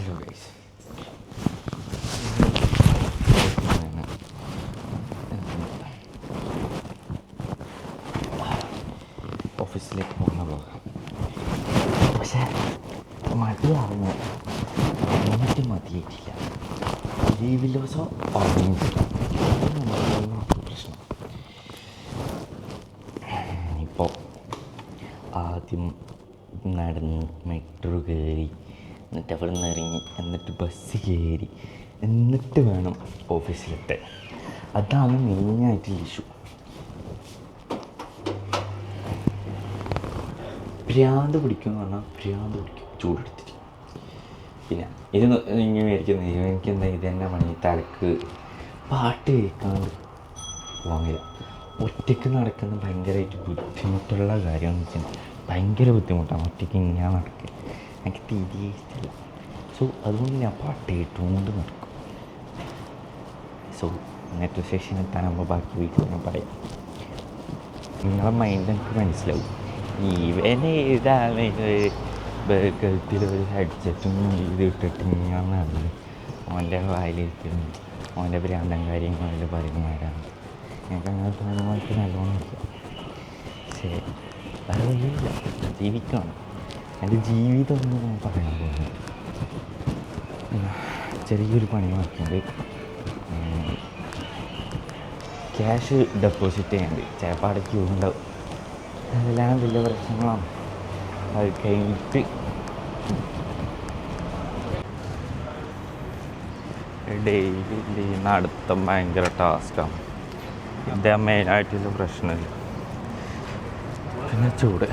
Hello guys, ഓഫീസിലേക്ക് പോകാം. പക്ഷേ മടിയാവുന്നു, എന്നിട്ട് മതിയായിട്ടില്ല. ലീവ് ദിവസം ഉറങ്ങിയിട്ടില്ല. പ്രശ്നം ഇപ്പോൾ ആദ്യം നടന്ന് മെട്രോ കയറി, എന്നിട്ട് അവിടെ നിന്ന് ഇറങ്ങി, എന്നിട്ട് ബസ് കയറി, എന്നിട്ട് വേണം ഓഫീസിലെത്താൻ. അതാണ് മെയിനായിട്ടുള്ള ഇഷ്യൂ. ഭ്രാന്ത് പിടിക്കുമെന്ന് പറഞ്ഞാൽ ഭ്രാന്ത് പിടിക്കും ചൂടെടുത്തിട്ട്. പിന്നെ ഇത് ഇങ്ങനെ ഇരിക്കുന്നത് എനിക്കെന്താ ഇത് തന്നെ പണി, തലക്ക് പാട്ട് കേൾക്കാണ്ട് പോകില്ല. ഒറ്റയ്ക്ക് നടക്കുന്നത് ഭയങ്കരമായിട്ട് ബുദ്ധിമുട്ടുള്ള കാര്യമെന്ന് വെച്ചാൽ ഭയങ്കര ബുദ്ധിമുട്ടാണ് ഒറ്റയ്ക്ക് ഇങ്ങനെ നടക്കുക. എനിക്ക് തീരെ ഇഷ്ടമില്ല. സോ അതുകൊണ്ട് ഞാൻ പാട്ട് കേട്ടുകൊണ്ട് നടക്കും. സോ മെട്രോ സ്റ്റേഷനിൽ എത്താനാകുമ്പോൾ ബാക്കി വീട്ടിൽ ഞാൻ പറയാം. നിങ്ങളെ മൈൻഡ് എനിക്ക് മനസ്സിലാവും. ഇവനെ ഇതാണ് കഴുത്തിലൊരു ഹെഡ്സെറ്റും ഇത് ഇട്ടിട്ട് ഇങ്ങനെ നടന്ന് അവൻ്റെ വായിലിരിക്കും, അവൻ്റെ ഭ്രാന്തൻ കാര്യങ്ങളിൽ പറയുന്നവരാണ്. എനിക്ക് അങ്ങനെ തോന്നുമ്പോൾ നല്ലോണം ഇല്ല. പക്ഷേ അത് കഴിയില്ല, ജീവിക്കണം. എൻ്റെ ജീവിതം എന്ന് ഞാൻ പറയാൻ പോകുന്നത് ചെറിയൊരു പണി നടക്കുന്നത് ക്യാഷ് ഡെപ്പോസിറ്റ് ചെയ്യാണ്ട് ചിലപ്പോൾ ക്യൂ ഉണ്ടാവും. അതെല്ലാം വലിയ പ്രശ്നങ്ങളാണ്. അത് കഴിഞ്ഞിട്ട് ഡെയിലി നടത്തം ഭയങ്കര ടാസ്ക്കാണ്. ഇതേ മെയിനായിട്ടുള്ള പ്രശ്നമില്ല. പിന്നെ ചൂട്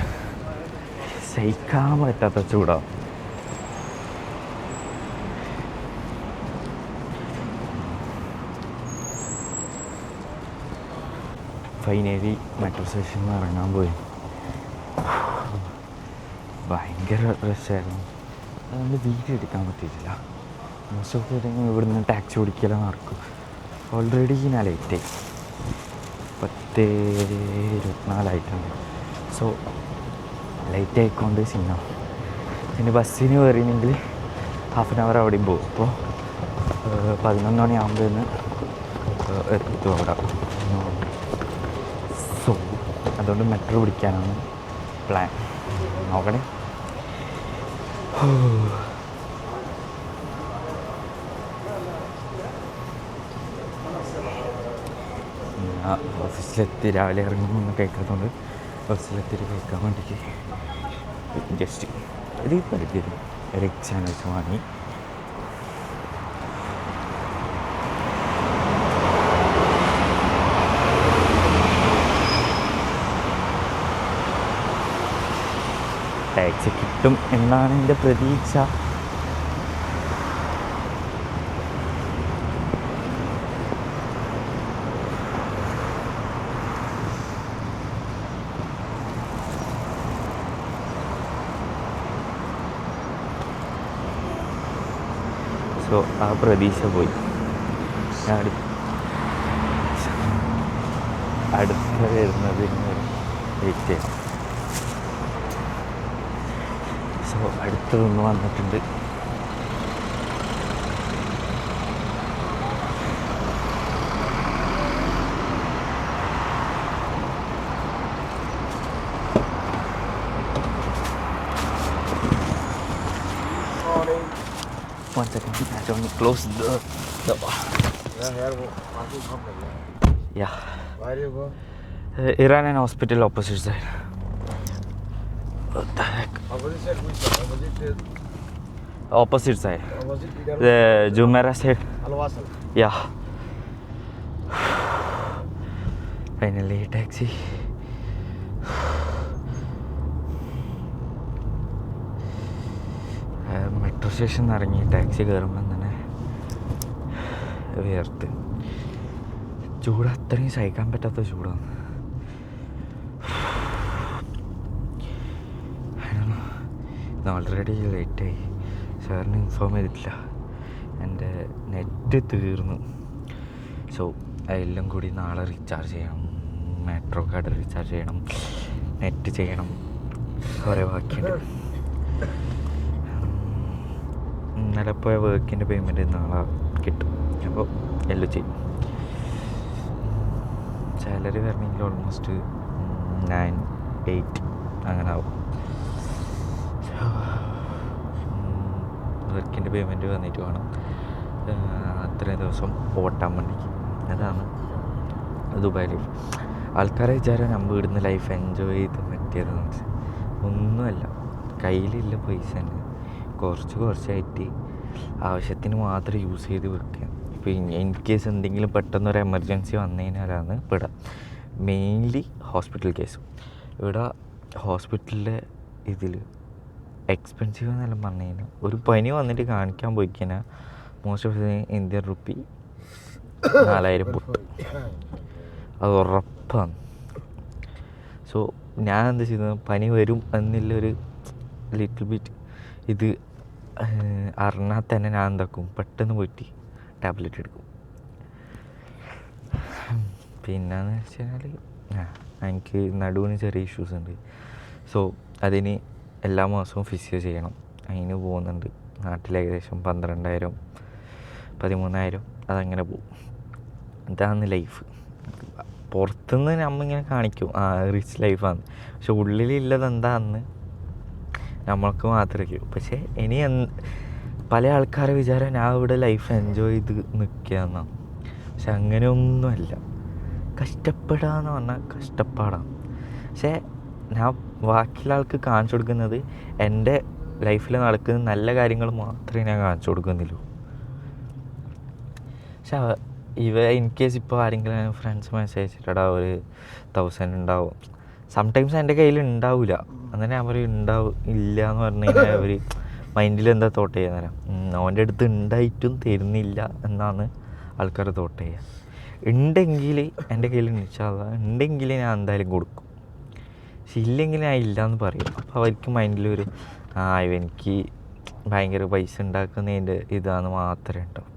സഹിക്കാൻ പറ്റാത്ത ചൂടാണ്. ഫൈനലി മെട്രോ സ്റ്റേഷനിൽ നിന്ന് ഇറങ്ങാൻ പോയി. ഭയങ്കര റഷായിരുന്നു. അതുകൊണ്ട് വീഡിയോ എടുക്കാൻ പറ്റിയിട്ടില്ല. മോസ്റ്റ് ഓഫ് ദ ഇവിടുന്ന് ടാക്സി ഓടിക്കലോ നടക്കും. ഓൾറെഡി ഞാൻ ലേറ്റായി, 10:24 സോ ലൈറ്റ് ആയിക്കൊണ്ട് സിനിമ. പിന്നെ ബസ്സിന് കയറിയെങ്കിൽ ഹാഫ് ആൻ അവർ അവിടെയും പോകും. ഇപ്പോൾ 11 മണിയാകുമ്പോഴേന്ന് എത്തും അവിടെ. സോ അതുകൊണ്ട് മെട്രോ പിടിക്കാനാണ് പ്ലാൻ. നോക്കണേ. ഓഫീസിലെത്തി രാവിലെ ഇറങ്ങുമ്പോൾ കേൾക്കാത്തതുകൊണ്ട് ബസ്സിലെത്തിയിട്ട് കേൾക്കാൻ വേണ്ടിയിട്ട് ജസ്റ്റ് ഒരു പരിധി ഒരു സാൻഡ്വിച്ച് വാങ്ങി. ടാക്സി കിട്ടും എന്നാണ് എൻ്റെ പ്രതീക്ഷ. സോ ആ പ്രതീക്ഷ പോയി. അടുത്ത വരുന്നത് വെയിറ്റ് ചെയ്യാം. സോ അടുത്തതൊന്ന് വന്നിട്ടുണ്ട്. One second, I don't close the door. Yeah. Where do you go? Iranian hospital opposite side. What the heck? Opposite side, which side? Opposite side. Opposite The Jumeirah side. Al-Wasl. Yeah. Finally, taxi. Metro സ്റ്റേഷനിൽ ഇറങ്ങി taxi കയറുമ്പം തന്നെ വേർത്ത്. ചൂട് അത്രയും സഹിക്കാൻ പറ്റാത്ത ചൂടാണ്. ഇത് already ലേറ്റായി. സാറിന് ഇൻഫോം ചെയ്തിട്ടില്ല. എൻ്റെ നെറ്റ് തീർന്നു. സോ അതെല്ലാം കൂടി നാളെ റീചാർജ് ചെയ്യണം. മെട്രോ കാർഡ് റീചാർജ് ചെയ്യണം, നെറ്റ് ചെയ്യണം, കുറേ ബാക്കിയുണ്ട്. ഇന്നലെ പോയ വർക്കിൻ്റെ പേയ്മെൻറ്റ് നാളെ കിട്ടും. അപ്പോൾ എല്ലാം ചെയ്യും. സാലറി വരണമെങ്കിൽ ഓൾമോസ്റ്റ് 9-8 അങ്ങനെ ആവും. വർക്കിൻ്റെ പേയ്മെൻറ്റ് വന്നിട്ട് വേണം അത്രയും ദിവസം ഓട്ടാൻ വേണ്ടിക്ക്. അതാണ് ദുബായ് ലൈഫ്. ആൾക്കാരെ വിചാരം നമ്മൾ ഇവിടുന്ന് ലൈഫ് എൻജോയ് ചെയ്ത് പറ്റിയതെന്ന് ഒന്നുമല്ല. കയ്യിലുള്ള പൈസ തന്നെ കുറച്ചായിട്ട് ആവശ്യത്തിന് മാത്രം യൂസ് ചെയ്ത് വെക്കുക. ഇപ്പോൾ ഇൻ കേസ് എന്തെങ്കിലും പെട്ടെന്നൊരു എമർജൻസി വന്നു കഴിഞ്ഞാലാണ് പെടുക. Mainly hospital case. ഇവിടെ ഹോസ്പിറ്റലിലെ ഇതിൽ എക്സ്പെൻസീവ് എന്നെല്ലാം പറഞ്ഞു കഴിഞ്ഞാൽ ഒരു പനി വന്നിട്ട് കാണിക്കാൻ പോയി കഴിഞ്ഞാൽ മോസ്റ്റ് ഓഫ് ഇന്ത്യൻ റുപ്പി 4000 പൊട്ടും. അത് ഉറപ്പാണ്. സോ ഞാൻ എന്താ ചെയ്യുന്നത്, പനി വരും എന്നുള്ളൊരു ലിറ്റിൽ ബിറ്റ് ഇത് അറിഞ്ഞാൽ തന്നെ ഞാൻ എന്താക്കും, പെട്ടെന്ന് പോയിട്ട് ടാബ്ലറ്റ് എടുക്കും. പിന്നെയെന്ന് വെച്ച് കഴിഞ്ഞാൽ എനിക്ക് നടുവിന് ചെറിയ ഇഷ്യൂസ് ഉണ്ട്. സോ അതിന് എല്ലാ മാസവും ഫിസിയോ ചെയ്യണം. അതിന് പോകുന്നുണ്ട്. നാട്ടിൽ ഏകദേശം 12,000-13,000 അതങ്ങനെ പോകും. ഇതാണ് ലൈഫ്. പുറത്തുനിന്ന് നമ്മളിങ്ങനെ കാണിക്കും റിച്ച് ലൈഫാണ്. പക്ഷെ ഉള്ളിലുള്ളത് എന്താണെന്ന് നമ്മൾക്ക് മാത്രമേ അറിയൂ. പക്ഷേ ഇനി പല ആൾക്കാരെ വിചാരം ഞാൻ ഇവിടെ ലൈഫ് എൻജോയ് ചെയ്ത് നിൽക്കുക എന്നാണ്. പക്ഷെ അങ്ങനെയൊന്നുമല്ല. കഷ്ടപ്പെടുക എന്ന് പറഞ്ഞാൽ കഷ്ടപ്പാടാണ്. പക്ഷേ ഞാൻ ബാക്കിയുള്ള ആൾക്ക് കാണിച്ചു കൊടുക്കുന്നത് എൻ്റെ ലൈഫിൽ നടക്കുന്ന നല്ല കാര്യങ്ങൾ മാത്രമേ ഞാൻ കാണിച്ചു കൊടുക്കുന്നുള്ളൂ. പക്ഷെ ഇൻ കേസ് ഇപ്പോൾ ആരെങ്കിലും ഫ്രണ്ട്സ് മെസ്സേജ് അയച്ചിട്ടാ ഒരു 1000 ഉണ്ടാവും. സംടൈംസ് എൻ്റെ കയ്യിൽ ഉണ്ടാവില്ല. അങ്ങനെ ഞാൻ പറയും ഇല്ല എന്ന് പറഞ്ഞു കഴിഞ്ഞാൽ അവർ മൈൻഡിൽ എന്താ തോട്ട് ചെയ്യാൻ നേരം അവൻ്റെ അടുത്ത് ഉണ്ടായിട്ടും തരുന്നില്ല എന്നാണ് ആൾക്കാർ തോട്ട് ചെയ്യുക. ഉണ്ടെങ്കിൽ എൻ്റെ കയ്യിൽ ഉണ്ടെങ്കിൽ ഞാൻ എന്തായാലും കൊടുക്കും. പക്ഷെ ഇല്ലെങ്കിൽ ഞാൻ ഇല്ലയെന്ന് പറയും. അപ്പോൾ അവർക്ക് മൈൻഡിലൊരു എനിക്ക് ഭയങ്കര പൈസ ഉണ്ടാക്കുന്നതിൻ്റെ ഇതാണ് മാത്രമേ ഉണ്ടാവും.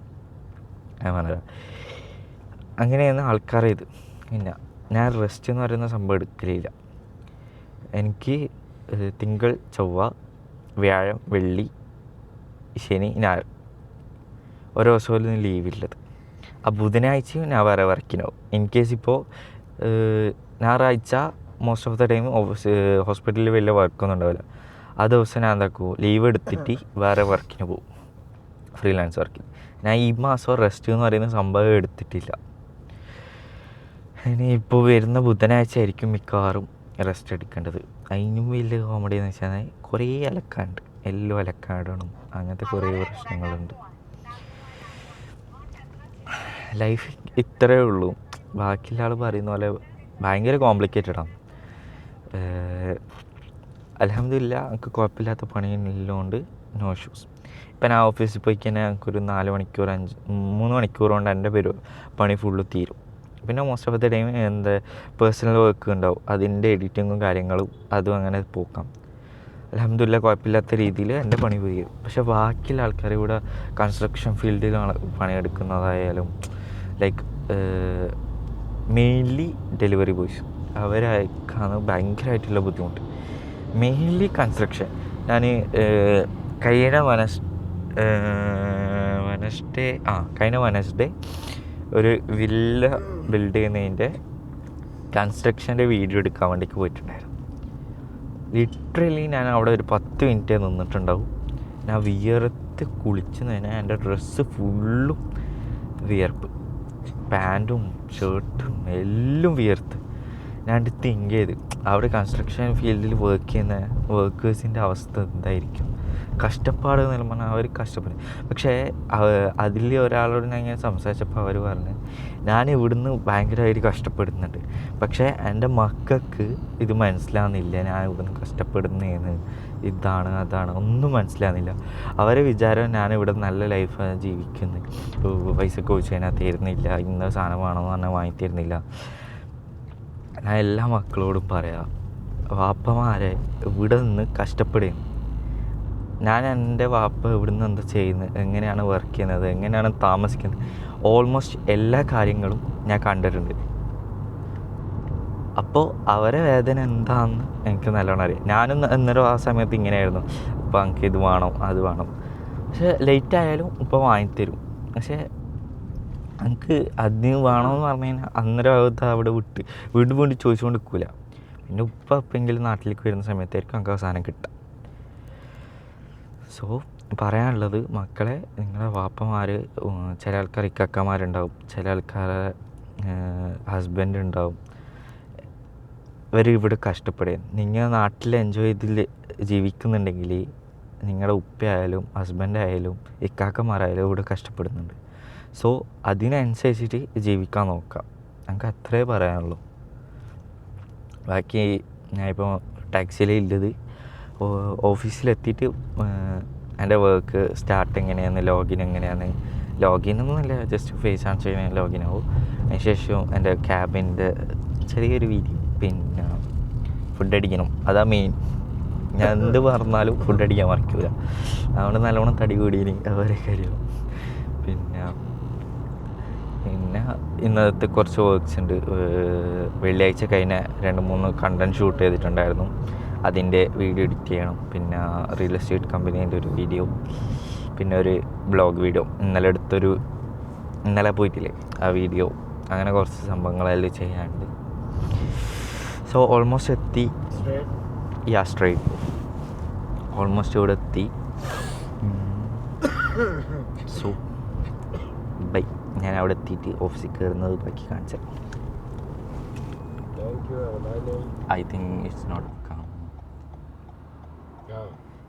അങ്ങനെ അങ്ങനെയാണ് ആൾക്കാരെ ഇത്. പിന്നെ ഞാൻ റെസ്റ്റ് എന്ന് പറയുന്ന സംഭവം എടുക്കലില്ല. എനിക്ക് തിങ്കൾ, ചൊവ്വ, വ്യാഴം, വെള്ളി, ശനി, ഞായർ ഓരോ ദിവസവും ലീവില്ലത്. ആ ബുധനാഴ്ചയും ഞാൻ വേറെ വർക്കിനാവും. ഇൻ കേസ് ഇപ്പോൾ ഞായറാഴ്ച മോസ്റ്റ് ഓഫ് ദ ടൈം ഹോസ്പിറ്റലിൽ വലിയ വർക്കൊന്നും ഉണ്ടാവില്ല. ആ ദിവസം ഞാൻ എന്താക്കും, ലീവ് എടുത്തിട്ട് വേറെ വർക്കിന് പോകും, ഫ്രീലാൻസ് വർക്കിന്. ഞാൻ ഈ മാസം റെസ്റ്റ് എന്ന് പറയുന്ന സംഭവം എടുത്തിട്ടില്ല. ഇനി ഇപ്പോൾ വരുന്ന ബുധനാഴ്ച ആയിരിക്കും മിക്കവാറും റെസ്റ്റ് എടുക്കേണ്ടത്. അതിനും വലിയ കോമഡി എന്ന് വെച്ചാൽ കുറേ അലക്കാണ്ട്, എല്ലാം അലക്കാടണം, അങ്ങനത്തെ കുറേ പ്രശ്നങ്ങളുണ്ട്. ലൈഫ് ഇത്രയേ ഉള്ളൂ. ബാക്കിയുള്ള ആൾ പറയുന്ന പോലെ ഭയങ്കര കോംപ്ലിക്കേറ്റഡാണ്. അൽഹംദുലില്ലാ എനിക്ക് കുഴപ്പമില്ലാത്ത പണിയുള്ളതുകൊണ്ട് നോ ഇഷ്യൂസ്. ഇപ്പം ഞാൻ ഓഫീസിൽ പോയി കഴിഞ്ഞാൽ എനിക്കൊരു 3 മണിക്കൂർ കൊണ്ട് എൻ്റെ പണി ഫുള്ള് തീരും. പിന്നെ most of the time personal work ഉണ്ടാവും, അതിൻ്റെ എഡിറ്റിങ്ങും കാര്യങ്ങളും അതും അങ്ങനെ പോക്കാം. അൽഹംദുലില്ലാ കുഴപ്പമില്ലാത്ത രീതിയിൽ എൻ്റെ പണി പോയി. പക്ഷെ ബാക്കിയുള്ള ആൾക്കാർ ഇവിടെ കൺസ്ട്രക്ഷൻ ഫീൽഡിലാണ് പണിയെടുക്കുന്നതായാലും ലൈക്ക് മെയിൻലി ഡെലിവറി ബോയ്സ് അവരയക്കാണ് ഭയങ്കരമായിട്ടുള്ള ബുദ്ധിമുട്ട്. Mainly construction. ഞാൻ കഴിഞ്ഞ വെനസ്ഡേ ഒരു വില്ല ബിൽഡ് ചെയ്യുന്നതിൻ്റെ കൺസ്ട്രക്ഷൻ്റെ വീഡിയോ എടുക്കാൻ വേണ്ടിക്ക് പോയിട്ടുണ്ടായിരുന്നു. ലിറ്ററലി ഞാൻ അവിടെ ഒരു 10 മിനിറ്റേ നിന്നിട്ടുണ്ടാവും. ഞാൻ വിയർത്ത് കുളിച്ച് കഴിഞ്ഞാൽ എൻ്റെ ഡ്രസ്സ് ഫുള്ളും വിയർപ്പ്, പാൻറ്റും ഷർട്ടും എല്ലാം വിയർത്ത്. ഞാൻ തിങ്ക് ചെയ്ത് അവിടെ കൺസ്ട്രക്ഷൻ ഫീൽഡിൽ വർക്ക് ചെയ്യുന്ന വർക്കേഴ്സിൻ്റെ അവസ്ഥ എന്തായിരിക്കും, കഷ്ടപ്പാട് എന്ന് പറഞ്ഞാൽ അവർ കഷ്ടപ്പെടും. പക്ഷേ അതിൽ ഒരാളോട് ഞാൻ ഇങ്ങനെ സംസാരിച്ചപ്പോൾ അവർ പറഞ്ഞ് ഞാൻ ഇവിടുന്ന് ഭയങ്കരമായിട്ട് കഷ്ടപ്പെടുന്നുണ്ട്, പക്ഷേ എൻ്റെ മക്കൾക്ക് ഇത് മനസ്സിലാവുന്നില്ല, ഞാൻ ഇവിടുന്ന് കഷ്ടപ്പെടുന്നതെന്ന്, ഇതാണ് അതാണ് ഒന്നും മനസ്സിലാവുന്നില്ല. അവരെ വിചാരം ഞാനിവിടെ നല്ല ലൈഫാണ് ജീവിക്കുന്നത്, പൈസ ചോദിച്ചു കഴിഞ്ഞാൽ തരുന്നില്ല, ഇന്ന സാധനം വേണമെന്ന് പറഞ്ഞാൽ വാങ്ങിത്തരുന്നില്ല. ഞാൻ എല്ലാ മക്കളോടും പറയാം, വാപ്പമാരെ ഇവിടെ നിന്ന് കഷ്ടപ്പെടുകയും ഞാൻ എൻ്റെ വാപ്പ ഇവിടുന്ന് എന്താ ചെയ്യുന്നത്, എങ്ങനെയാണ് വർക്ക് ചെയ്യുന്നത്, എങ്ങനെയാണ് താമസിക്കുന്നത്, ഓൾമോസ്റ്റ് എല്ലാ കാര്യങ്ങളും ഞാൻ കണ്ടിട്ടുണ്ട്. അപ്പോൾ അവരെ വേദന എന്താണെന്ന് എനിക്ക് നല്ലോണം അറിയാം. ഞാനും അന്നേരം ആ സമയത്ത് ഇങ്ങനെയായിരുന്നു, അപ്പോൾ എനിക്ക് ഇത് വേണം അത് വേണം. പക്ഷേ ലേറ്റ് ആയാലും ഇപ്പോൾ വാങ്ങിത്തരും. പക്ഷേ എനിക്ക് അതിന് വേണമെന്ന് പറഞ്ഞു കഴിഞ്ഞാൽ അന്നേരം അവിടെ വീണ്ടും ചോദിച്ചുകൊണ്ട് നിൽക്കില്ല. പിന്നെ എപ്പോഴെങ്കിലും നാട്ടിലേക്ക് വരുന്ന സമയത്തായിരിക്കും നമുക്ക് ആ സാധനം കിട്ടുക. സോ പറയാനുള്ളത്, മക്കളെ, നിങ്ങളുടെ വാപ്പമാർ, ചില ആൾക്കാർ ഇക്കാക്കമാരുണ്ടാവും, ചില ആൾക്കാരെ ഹസ്ബൻഡ് ഉണ്ടാവും, ഇവർ ഇവിടെ കഷ്ടപ്പെടുക. നിങ്ങൾ നാട്ടിൽ എൻജോയ് ചെയ്ത് ജീവിക്കുന്നുണ്ടെങ്കിൽ നിങ്ങളുടെ ഉപ്പയായാലും ഹസ്ബൻഡായാലും ഇക്കാക്കന്മാരായാലും ഇവിടെ കഷ്ടപ്പെടുന്നുണ്ട്. സോ അതിനനുസരിച്ചിട്ട് ജീവിക്കാൻ നോക്കാം. നമുക്ക് അത്രേ പറയാനുള്ളൂ. ബാക്കി ഞാനിപ്പോൾ ടാക്സിയിലുള്ളത് ഓഫീസിലെത്തിയിട്ട് എൻ്റെ വർക്ക് സ്റ്റാർട്ട് എങ്ങനെയാണ്, ലോഗിൻ എങ്ങനെയാണ്, ലോഗിൻ ഒന്നുമില്ല, ജസ്റ്റ് ഫേസ് ആൻസർ ചെയ്യാൻ ലോഗിൻ ആവും. അതിനുശേഷം എൻ്റെ ക്യാബിൻ്റെ ചെറിയൊരു വീഡിയോ, പിന്നെ ഫുഡ് അടിക്കണം. അതാ മെയിൻ. ഞാൻ എന്ത് പറഞ്ഞാലും ഫുഡ് അടിക്കാൻ മറക്കില്ല. അതുകൊണ്ട് നല്ലോണം തടി കൂടിയിന് അവരെ കാര്യം. പിന്നെ ഇന്നത്തെ കുറച്ച് വർക്ക്സ് ഉണ്ട്. വെള്ളിയാഴ്ച കഴിഞ്ഞ 2-3 കണ്ടൻറ് ഷൂട്ട് ചെയ്തിട്ടുണ്ടായിരുന്നു. അതിൻ്റെ വീഡിയോ എഡിറ്റ് ചെയ്യണം. പിന്നെ റിയൽ എസ്റ്റേറ്റ് കമ്പനീൻ്റെ ഒരു വീഡിയോ, പിന്നെ ഒരു ബ്ലോഗ് വീഡിയോ, ഇന്നലെ പോയിട്ടില്ലേ ആ വീഡിയോ. അങ്ങനെ കുറച്ച് സംഭവങ്ങളെല്ലാം ചെയ്യാനുണ്ട്. സോ ഓൾമോസ്റ്റ് എത്തി. സ്ട്രൈറ്റ് ഓൾമോസ്റ്റ് ഇവിടെ എത്തി. So bye. ഞാൻ അവിടെ എത്തിയിട്ട് ഓഫീസിൽ കയറുന്നത് ബാക്കി കാണിച്ചു. I think it's not come.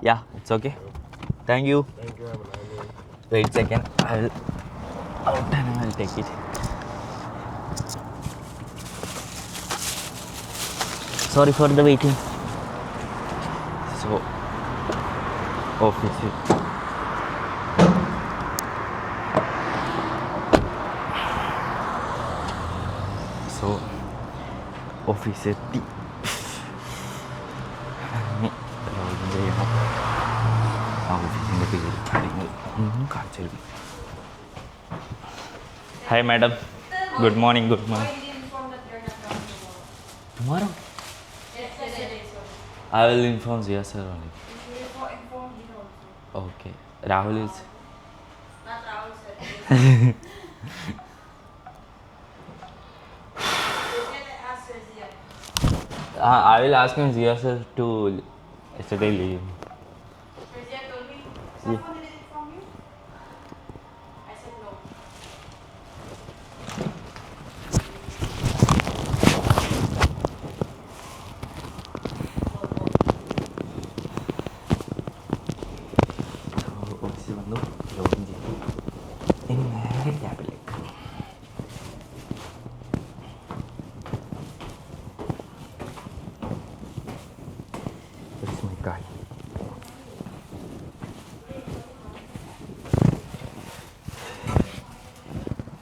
Yeah, it's okay. Thank you. Wait a second. I'll out and I'll take it. Sorry for the waiting. So, office. So, office എത്തി. ലോഗിൻ ചെയ്യണം. ആ ഓഫീസിൻ്റെ പേര് കാര്യങ്ങൾ ഒന്നും കാണിച്ചു തരും. Hi madam, good morning. Good morning. Tomorrow? I will inform Zia sir only. Okay. Rahul is... Not Rahul sir. I will ask him Zia sir to yesterday leave. Zia told me, someone did it from you? I said no. ഓഫീസിൽ വന്നു, login ചെയ്തു. ഇനി നേരെ ക്യാബിലേക്ക്.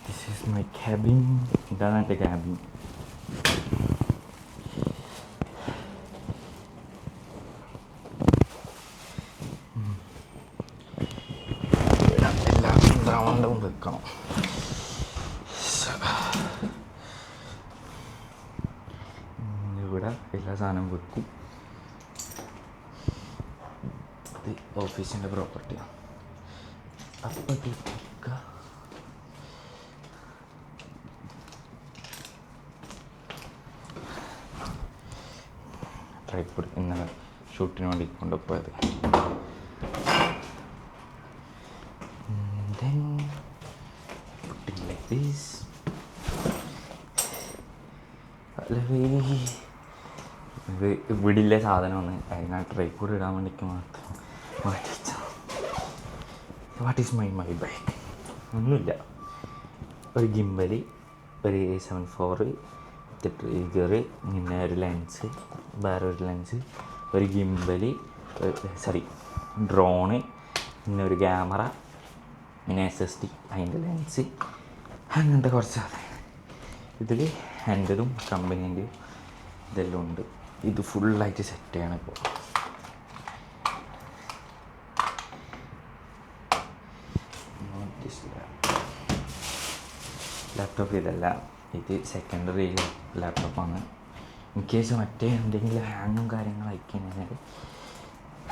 This is my cabin. ഇതാണ് എൻ്റെ cabin. എല്ലാം ദ്രാവണ്ടവും വെക്കണം. ഇവിടെ എല്ലാ സാധനവും വെക്കും. ഇത് ഓഫീസിൻ്റെ പ്രോപ്പർട്ടിയാണ്. അപ്പോഴത്തേക്ക് ട്രൈപ്പോഡ് ഇന്നലെ ഷൂട്ടിന് വേണ്ടി കൊണ്ടുപോയത്. ഇത് ഇവിടില്ല സാധനമാണ്. അതിനാ ട്രൈപ്പോഡ് ഇടാൻ വേണ്ടിക്ക് മാത്രം വാങ്ങിച്ച. What is my bike? ഒന്നുമില്ല. ഒരു ഗിംബല്, ഒരു A74, ട്രിഗർ, പിന്നെ ഒരു ലെൻസ്, വേറൊരു ലെൻസ്, ഒരു ഗിംബല്, ഡ്രോണ്, പിന്നെ ഒരു ക്യാമറ, പിന്നെ SSD, അതിൻ്റെ ലെൻസ്, അങ്ങനത്തെ കുറച്ച് സാധനം. ഇതിൽ എൻ്റെതും കമ്പനീൻ്റെയും ഇതെല്ലാം ഉണ്ട്. ഇത് ഫുള്ളായിട്ട് സെറ്റ് ചെയ്യണം ഇപ്പോൾ. ലാപ്ടോപ്പ് ഇതല്ല, ഇത് സെക്കൻഡറി ലാപ്ടോപ്പാണ്. ഇൻ കേസ് മറ്റേ എന്തെങ്കിലും ഹാങ്ങും കാര്യങ്ങളും അയച്ചു കഴിഞ്ഞാൽ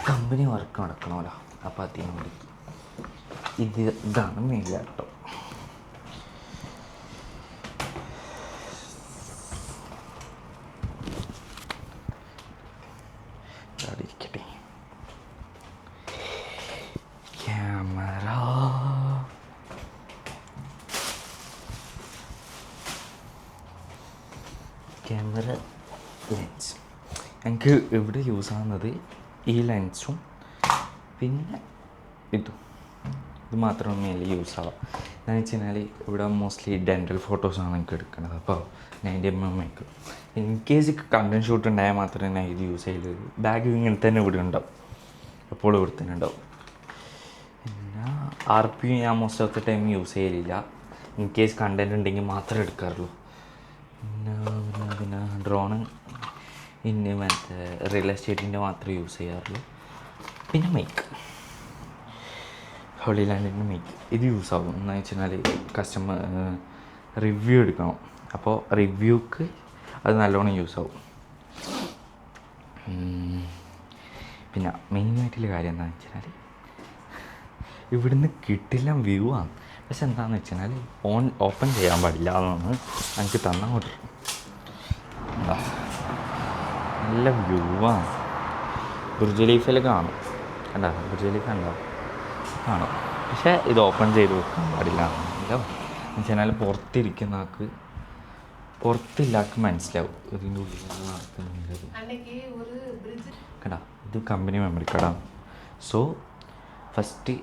കമ്പനി വർക്ക് നടക്കണമല്ലോ, അപ്പോൾ അതിന് വേണ്ടി ഇതാണ് മെയിൻ ലാപ്ടോപ്പ്. ഇരിക്കട്ടെ. Camera, lens. എനിക്ക് ഇവിടെ യൂസ് ആവുന്നത് ഈ ലെൻസും പിന്നെ ഇത് മാത്രമേ മെയിൻലി യൂസ് ആവാം. എന്ന് വെച്ച് കഴിഞ്ഞാൽ ഇവിടെ മോസ്റ്റ്ലി ഡെൻ്റൽ ഫോട്ടോസാണ് എനിക്ക് എടുക്കുന്നത്. അപ്പോൾ 90mm in case content shoot ഉണ്ടായാൽ മാത്രമേ ഞാൻ ഇത് യൂസ് ചെയ്യലുള്ളൂ. ബാഗ് ഇങ്ങനെ തന്നെ ഇവിടെ ഉണ്ടാവും, എപ്പോഴും ഇവിടെ തന്നെ ഉണ്ടാവും. പിന്നെ RP ഞാൻ most of the time use ചെയ്യലില്ല. ഇൻ കേസ് കണ്ടൻറ് ഉണ്ടെങ്കിൽ മാത്രമേ എടുക്കാറുള്ളൂ. പിന്നെ ഡ്രോണ് ഇന്ന് മറ്റേ റിയൽ എസ്റ്റേറ്റിൻ്റെ മാത്രമേ യൂസ് ചെയ്യാറുള്ളൂ. പിന്നെ മൈക്ക്, ഹോളി ലാൻഡിൻ്റെ മൈക്ക് ഇത് യൂസ് ആകും. എന്ന് വെച്ച് കഴിഞ്ഞാൽ കസ്റ്റമർ റിവ്യൂ എടുക്കണം, അപ്പോൾ റിവ്യൂക്ക് അത് നല്ലോണം യൂസ് ആവും. പിന്നെ മെയിനായിട്ടുള്ള കാര്യം എന്താണെന്ന് വെച്ച് കഴിഞ്ഞാൽ ഇവിടുന്ന് കിട്ടില്ല വ്യൂ ആണ്. പക്ഷെ എന്താണെന്ന് വെച്ച് കഴിഞ്ഞാൽ ഓപ്പൺ ചെയ്യാൻ പാടില്ല എന്നാണ് എനിക്ക് തന്ന ഓർഡർ. നല്ല വ്യൂ ആണ്. ബുർജ് ഖലീഫയിൽ കാണും, കണ്ടോ? ബുർജ് ഖലീഫ ഉണ്ടോ? കാണും. പക്ഷേ ഇത് ഓപ്പൺ ചെയ്ത് വെക്കാൻ പാടില്ല എന്നല്ലോ. എന്ന് വെച്ചാൽ പുറത്തിരിക്കുന്ന ആൾക്ക് പുറത്തില്ലാക്ക് മനസ്സിലാവും ഇതിൻ്റെ ഉള്ളിൽ നടക്കുന്നുണ്ട്. കണ്ടാ, ഇത് കമ്പനി മെമ്മറി കാർഡാണ്. സോ ഫസ്റ്റ്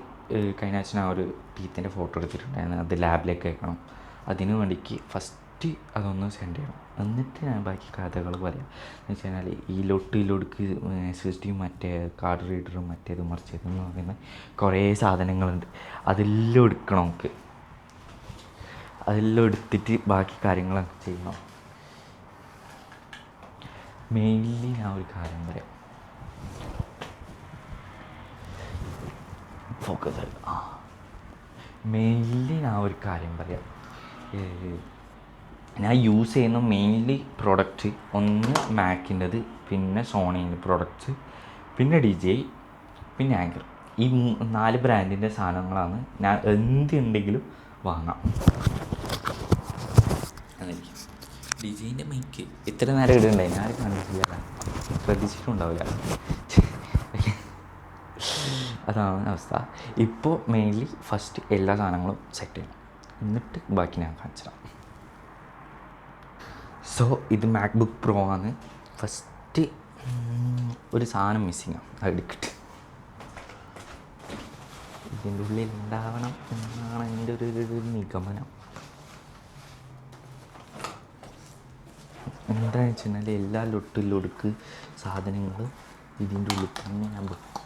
കഴിഞ്ഞ ആഴ്ച ഞാൻ ഒരു ടീത്തിൻ്റെ ഫോട്ടോ എടുത്തിട്ടുണ്ടായിരുന്നു. അത് ലാബിലേക്ക് അയക്കണം. അതിന് വേണ്ടിക്ക് ഫസ്റ്റ് അതൊന്ന് സെൻഡ് ചെയ്യണം. എന്നിട്ട് ഞാൻ ബാക്കി കഥകൾ പറയാം. എന്ന് വെച്ച് കഴിഞ്ഞാൽ ഈ ലൊടുക്ക് SSD മറ്റേ കാർഡ് റീഡറും മറ്റേത് മറിച്ചതെന്ന് പറയുന്ന കുറേ സാധനങ്ങളുണ്ട്. അതെല്ലാം എടുക്കണം നമുക്ക്. അതെല്ലാം എടുത്തിട്ട് ബാക്കി കാര്യങ്ങളൊക്കെ ചെയ്യണം. മെയിൻലി ഞാൻ ഒരു കാര്യം പറയാം, ഫോക്കസ് ആയി. മെയിൻലി ഞാൻ ഒരു കാര്യം പറയാം. ഞാൻ യൂസ് ചെയ്യുന്ന മെയിൻലി പ്രൊഡക്റ്റ് ഒന്ന് മാക്കിൻ്റെത്, പിന്നെ സോണീൻ്റെ പ്രൊഡക്റ്റ്സ്, പിന്നെ DJI, പിന്നെ ആങ്കർ. ഈ 4 ബ്രാൻഡിൻ്റെ സാധനങ്ങളാണ് ഞാൻ എന്തുണ്ടെങ്കിലും വാങ്ങാം. അതായിരിക്കും DJIൻ്റെ മൈക്ക് ഇത്ര നേരം ഇടുന്നുണ്ടായി, ഞാൻ കണ്ടിട്ടില്ല, ശ്രദ്ധിച്ചിട്ടുണ്ടാവില്ല. അതാണ് അവസ്ഥ. ഇപ്പോൾ മെയിൻലി ഫസ്റ്റ് എല്ലാ സാധനങ്ങളും സെറ്റ് ചെയ്യണം, എന്നിട്ട് ബാക്കി ഞാൻ കാണിച്ചിടാം. സോ ഇത് മാക്ബുക്ക് പ്രോ ആണ്. ഫസ്റ്റ് ഒരു സാധനം മിസ്സിങ്ങാണ്, അത് എടുക്കട്ടെ. ഇതിൻ്റെ ഉള്ളിൽ ഉണ്ടാവണം എന്നാണ് എൻ്റെ ഒരു നിഗമനം. എന്താണെന്ന് വെച്ച് കഴിഞ്ഞാൽ എല്ലാ ലൊടുക്ക് സാധനങ്ങളും ഇതിൻ്റെ ഉള്ളിൽ തന്നെ ഞാൻ വെക്കും.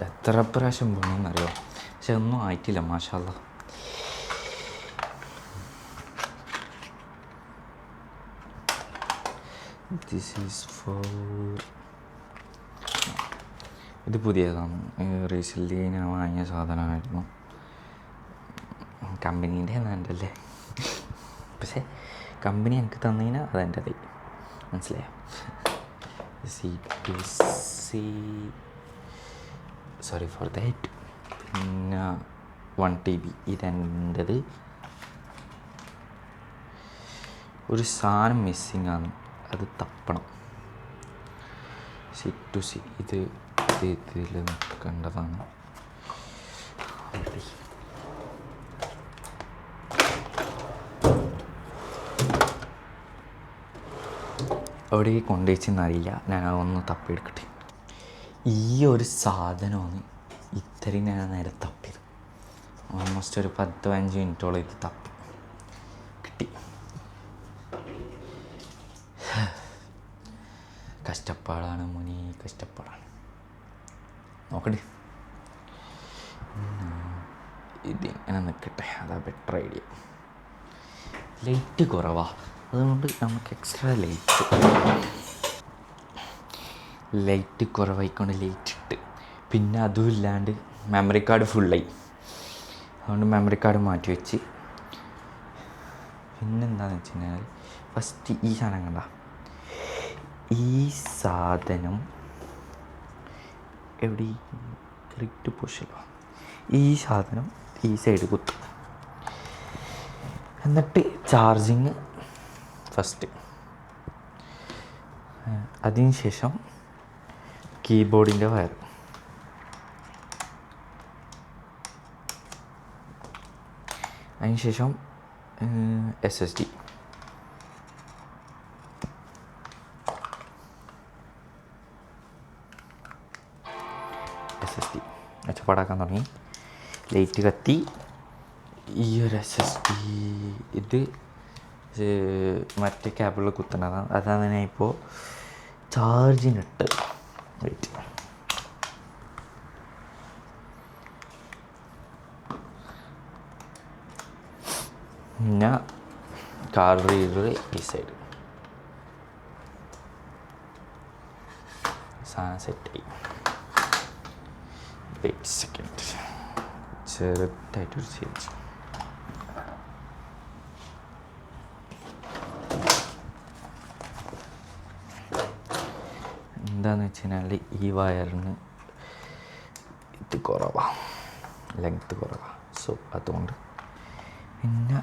എത്ര പ്രാവശ്യം പോകണമെന്നറിയോ, പക്ഷെ ഒന്നും ആയിട്ടില്ല, മാഷാ അല്ലാഹ്. ദിസ് ഈസ് ഫോർ, ഇത് പുതിയതാണ്, റീസെൻ്റ്ലി ഞാൻ വാങ്ങിയ സാധനമായിരുന്നു. കമ്പനീൻ്റെ എന്നല്ലേ, പക്ഷേ കമ്പനി എനിക്ക് തന്നതിന് അതെൻ്റെ കൈ, മനസ്സിലായോ? Sorry for that. പിന്നെ 1 TB ഇതെൻ്റെത്. ഒരു സാധനം മിസ്സിങ് ആണ്, അത് തപ്പണം. C2C ഇത് ഇതിൽ നിൽക്കേണ്ടതാണ്. അവിടെ കൊണ്ടുവച്ചെന്നറിയില്ല, ഞാൻ അതൊന്ന് തപ്പിയെടുക്കട്ടെ. ഈ ഒരു സാധനമാണ് ഇത്രയും ഞാൻ നേരെ തപ്പിയത്. ഓൾമോസ്റ്റ് ഒരു 10-15 മിനിറ്റോളം ഇത് തപ്പി കിട്ടി. കഷ്ടപ്പാടാണ് മുനി, കഷ്ടപ്പാടാണ്. നോക്കട്ടെ, ഇത് ഇങ്ങനെ നിൽക്കട്ടെ, അതാ ബെറ്റർ ഐഡിയ. ലൈറ്റ് കുറവാ, അതുകൊണ്ട് നമുക്ക് എക്സ്ട്രാ ലൈറ്റ് കുറവായിക്കൊണ്ട് ലൈറ്റ് ഇട്ട്. പിന്നെ അതും ഇല്ലാണ്ട് മെമ്മറി കാർഡ് ഫുള്ളായി, അതുകൊണ്ട് മെമ്മറി കാർഡ് മാറ്റി വെച്ച്. പിന്നെന്താണെന്ന് വെച്ച് കഴിഞ്ഞാൽ ഫസ്റ്റ് ഈ സാധനം കണ്ട, ഈ സാധനം എവിടെ കറക്റ്റ് പുഷിലോ. ഈ സാധനം ഈ സൈഡ് കുത്തും. എന്നിട്ട് ചാർജിങ് ഫസ്റ്റ്. അതിന് ശേഷം കീബോർഡിൻ്റെ വയർ. അതിനുശേഷം SSD. ഒച്ചപ്പാടാക്കാൻ തുടങ്ങി. ലൈറ്റ് കത്തി. ഈ ഒരു SSD ഇത് മറ്റേ കേബിളിൽ കുത്തുന്നതാണ്. അതാണ് ഞാൻ ഇപ്പോൾ ചാർജിനിട്ട്. വെയിറ്റ്. പിന്നെ കാർഡ് റീഡർ ഈ സൈഡ്. സാധനം സെറ്റായി. Wait second. ചെറുതായിട്ടൊരു ചേഞ്ച്. എന്താണെന്ന് വെച്ച് കഴിഞ്ഞാൽ ഈ വയറിന് ഇത് കുറവാണ്, ലെങ്ത്ത് കുറവാണ്. സോ അതുകൊണ്ട് പിന്നെ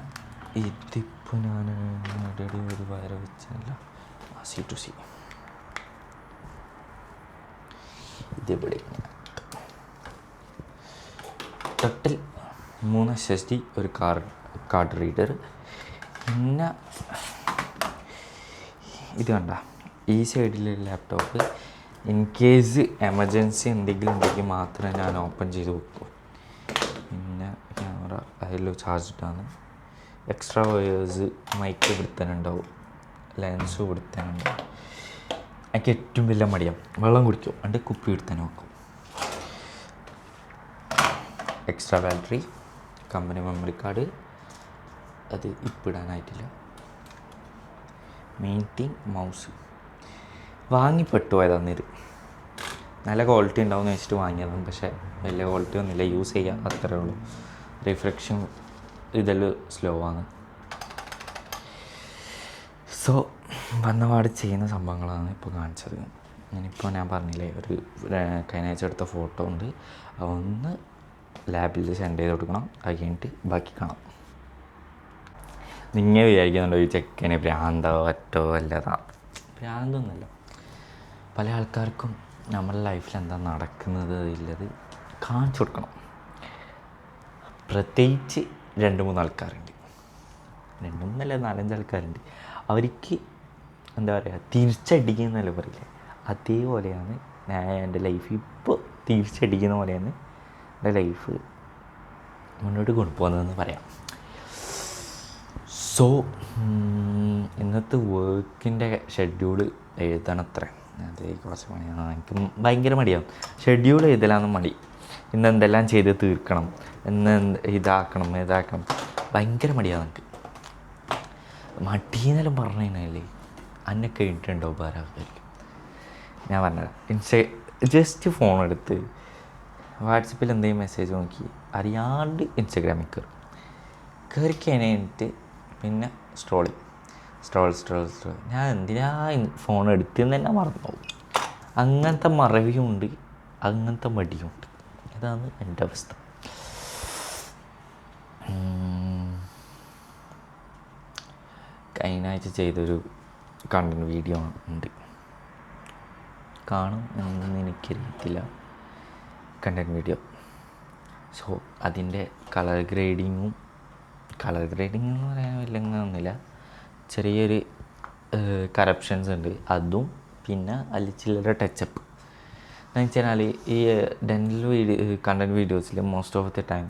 ഇതിപ്പോൾ ഞാൻ ഓൾറെഡി ഒരു വയർ വെച്ചല്ല C2C. ഇതെവിടെ ടോട്ടൽ 3 SSD, ഒരു കാർഡ് റീഡർ. പിന്നെ ഇത് കണ്ട ഈ സൈഡിലെ ലാപ്ടോപ്പ് ഇൻ കേസ് എമർജൻസി എന്തെങ്കിലും ഉണ്ടെങ്കിൽ മാത്രമേ ഞാൻ ഓപ്പൺ ചെയ്ത് വെക്കൂ. പിന്നെ ക്യാമറ അതിൽ ചാർജ് ഇട്ടാണ്. എക്സ്ട്രാ വയേഴ്സ് മൈക്ക് ഇവിടുത്തനുണ്ടാവും, ലെൻസ് ഇവിടുത്തനുണ്ടാവും. എനിക്ക് ഏറ്റവും വലിയ മടിയാണ് വെള്ളം കുടിക്കും, അതിൻ്റെ കുപ്പി ഇവിടുത്തന്നെ വെക്കും. Extra battery, company memory card, അത് ഇപ്പിടാനായിട്ടില്ല. മെയിൻ തിങ് മൗസ് വാങ്ങിപ്പെട്ടു പോയതാണ്. ഇത് നല്ല ക്വാളിറ്റി ഉണ്ടാവും എന്ന് വെച്ചിട്ട് വാങ്ങിയതാണ്. പക്ഷേ വലിയ ക്വാളിറ്റി ഒന്നുമില്ല, യൂസ് ചെയ്യാം അത്രേ ഉള്ളൂ. റിഫ്രക്ഷൻ ഇതെല്ലാം സ്ലോ ആണ്. സോ വന്നപാട് ചെയ്യുന്ന സംഭവങ്ങളാണ് ഇപ്പോൾ കാണിച്ചത്. ഞാനിപ്പോൾ ഞാൻ പറഞ്ഞില്ലേ ഒരു കഴിഞ്ഞാഴ്ച എടുത്ത ഫോട്ടോ ഉണ്ട്, അതൊന്ന് ലാബിൽ സെൻഡ് ചെയ്ത് കൊടുക്കണം. അത് കഴിഞ്ഞിട്ട് ബാക്കി കാണാം. നിങ്ങൾ വിചാരിക്കുന്നുണ്ടോ ഈ ചെക്കന് ഭ്രാന്തോ ഒറ്റോ അല്ലതാണ്? ഭ്രാന്തൊന്നുമല്ല. പല ആൾക്കാർക്കും നമ്മുടെ ലൈഫിൽ എന്താ നടക്കുന്നത് ഇല്ലത് കാണിച്ചു കൊടുക്കണം. പ്രത്യേകിച്ച് 2-3 ആൾക്കാരുണ്ട്, 2-3 4-5 ആൾക്കാരുണ്ട്. അവർക്ക് എന്താ പറയുക, തിരിച്ചടിക്കുന്നല്ലേ പറയില്ലേ, അതേപോലെയാണ് ഞാൻ എൻ്റെ ലൈഫ് ഇപ്പോൾ തിരിച്ചടിക്കുന്ന പോലെയാണ് എൻ്റെ ലൈഫ് മുന്നോട്ട് കൊണ്ടുപോകുന്നതെന്ന് പറയാം. സോ ഇന്നത്തെ വർക്കിൻ്റെ ഷെഡ്യൂള് എഴുതണത്രേ. അത് കുറച്ച് പണിയാണ്. എനിക്ക് ഭയങ്കര മടിയാവും ഷെഡ്യൂൾ എഴുതലാന്ന് മടി. ഇന്ന് എന്തെല്ലാം ചെയ്ത് തീർക്കണം, ഇന്ന് ഇതാക്കണം ഭയങ്കര മടിയാണ് എനിക്ക്. മടിയെന്നെല്ലാം പറഞ്ഞു കഴിഞ്ഞാൽ അന്നൊക്കെ ഇട്ടുണ്ടോ ഉപകാരമായിരിക്കും. ഞാൻ പറഞ്ഞത് ജസ്റ്റ് ഫോൺ എടുത്ത് വാട്സപ്പിൽ എന്തെങ്കിലും മെസ്സേജ് നോക്കി അറിയാണ്ട് ഇൻസ്റ്റഗ്രാമിൽ കയറി കഴിഞ്ഞിട്ട് പിന്നെ സ്ട്രോൾ. ഞാൻ എന്തിനാ ഫോൺ എടുത്തെന്ന് തന്നെ മറന്നു പോകും. അങ്ങനത്തെ മറവിയുണ്ട്, അങ്ങനത്തെ മടിയുണ്ട്. അതാണ് എൻ്റെ അവസ്ഥ. കഴിഞ്ഞാഴ്ച ചെയ്തൊരു കണ്ടൻറ് വീഡിയോ ഉണ്ട്, കാണും എന്നൊന്നും എനിക്കറിയത്തില്ല. Content video. സോ അതിൻ്റെ കളർ ഗ്രേഡിങ് എന്ന് പറയാൻ വല്ലൊന്നുമില്ല, ചെറിയൊരു കറപ്ഷൻസ് ഉണ്ട്. അതും പിന്നെ അതിൽ ചില്ലറ ടച്ചപ്പ് എന്ന് വെച്ചാൽ ഈ ഡെൻ്റൽ കണ്ടൻറ് വീഡിയോസിൽ most of the time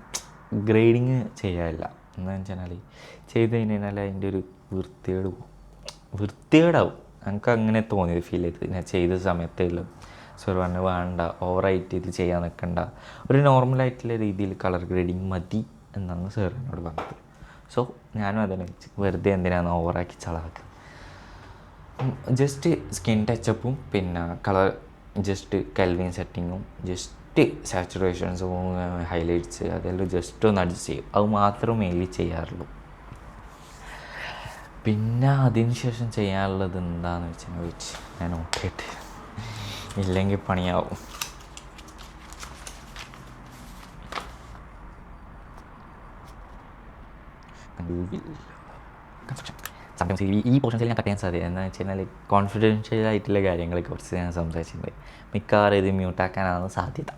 grading ചെയ്യാറില്ല. എന്ന് വെച്ചാൽ ചെയ്ത് കഴിഞ്ഞാൽ അതിൻ്റെ ഒരു വൃത്തികേടാവും. എനിക്ക് അങ്ങനെ തോന്നിയത്, ഫീൽ ചെയ്ത് ഞാൻ ചെയ്ത സമയത്തുള്ള. സോ പറഞ്ഞ് വേണ്ട, ഓവറായിട്ട് ഇത് ചെയ്യാൻ നിൽക്കണ്ട, ഒരു നോർമലായിട്ടുള്ള രീതിയിൽ കളർ ഗ്രേഡിങ് മതി എന്നാണ് സാർ എന്നോട് പറഞ്ഞത്. സോ ഞാനും അതിനെ വെച്ച് വെറുതെ എന്തിനാണ് ഓവറാക്കി ചളാക്കുക. ജസ്റ്റ് സ്കിൻ ടച്ചപ്പും പിന്നെ കളർ ജസ്റ്റ് കെൽവിൻ സെറ്റിങ്ങും ജസ്റ്റ് സാച്ചുറേഷൻസും ഹൈലൈറ്റ്സ് അതെല്ലാം ജസ്റ്റ് ഒന്ന് അഡ്ജസ്റ്റ് ചെയ്യും. അത് മാത്രമേ മെയിൻലി ചെയ്യാറുള്ളൂ. പിന്നെ അതിന് ശേഷം ചെയ്യാനുള്ളത് എന്താണെന്ന് വെച്ചാൽ ഞാൻ നോക്കിയിട്ട് ഇല്ലെങ്കിൽ പണിയാവും. കൺസ്ട്രക്ഷൻ സംടൈംസ് ഈ പോർഷൻസിൽ ഞാൻ കട്ട് ചെയ്യാൻ സാധ്യത എന്താണെന്ന് വെച്ച് കഴിഞ്ഞാൽ കോൺഫിഡൻഷ്യൽ ആയിട്ടുള്ള കാര്യങ്ങൾ കുറച്ച് ഞാൻ സംസാരിച്ചിട്ടുണ്ട്. മിക്കവാറും ഇത് മ്യൂട്ടാക്കാനാണ് സാധ്യത.